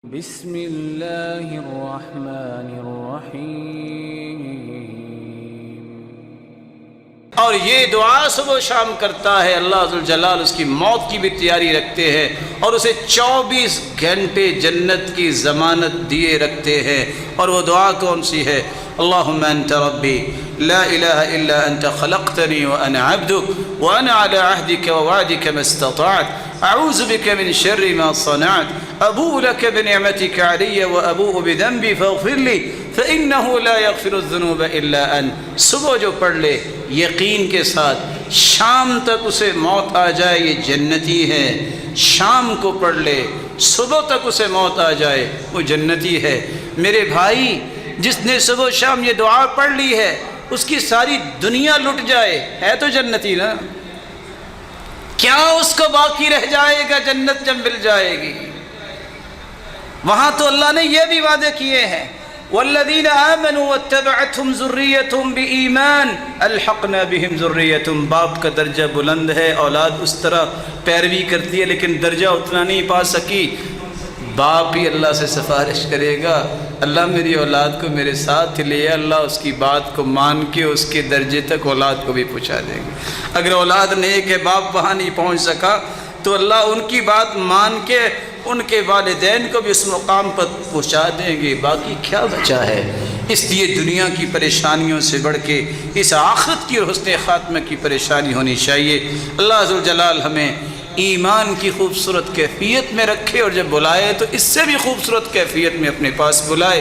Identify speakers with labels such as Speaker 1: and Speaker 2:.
Speaker 1: بسم اللہ الرحمن الرحیم۔
Speaker 2: اور یہ دعا صبح و شام کرتا ہے، اللہ ذوالجلال اس کی موت کی بھی تیاری رکھتے ہیں اور اسے 24 گھنٹے جنت کی ضمانت دیے رکھتے ہیں۔ اور وہ دعا کون سی ہے؟ اللہم انت ربی لا الہ الا انت خلقتنی وانا عبدک وانا علی عہدک ووعدک ما استطعت اعوذ بک من شر ما صنعت ابوء لک بنعمتک علی وابوء بذنبی فاغفر لی فإنہ لا یغفر الذنوب الا انت۔ صبح جو پڑھ لے یقین کے ساتھ شام تک اسے موت آ جائے یہ جنتی ہے، شام کو پڑھ لے صبح تک اسے موت آ جائے وہ جنتی ہے۔ میرے بھائی، جس نے صبح و شام یہ دعا پڑھ لی ہے اس کی ساری دنیا لٹ جائے ہے تو جنتی نا، کیا اس کو باقی رہ جائے گا جنت جب مل جائے گی؟ وہاں تو اللہ نے یہ بھی وعدے کیے ہیں، والذین آمنوا واتبعتهم ذریتهم بایمان الحقنا بهم ذریتهم۔ باپ کا درجہ بلند ہے، اولاد اس طرح پیروی کرتی ہے لیکن درجہ اتنا نہیں پا سکی، باپ ہی اللہ سے سفارش کرے گا، اللہ میری اولاد کو میرے ساتھ لے، اللہ اس کی بات کو مان کے اس کے درجے تک اولاد کو بھی پہنچا دیں گے۔ اگر اولاد نیک ہے، باپ وہاں نہیں پہنچ سکا تو اللہ ان کی بات مان کے ان کے والدین کو بھی اس مقام پر پہنچا دیں گے، باقی کیا بچا ہے؟ اس لیے دنیا کی پریشانیوں سے بڑھ کے اس آخرت کی اور حسن خاتمہ کی پریشانی ہونی چاہیے۔ اللہ ذوالجلال ہمیں ایمان کی خوبصورت کیفیت میں رکھے اور جب بلائے تو اس سے بھی خوبصورت کیفیت میں اپنے پاس بلائے۔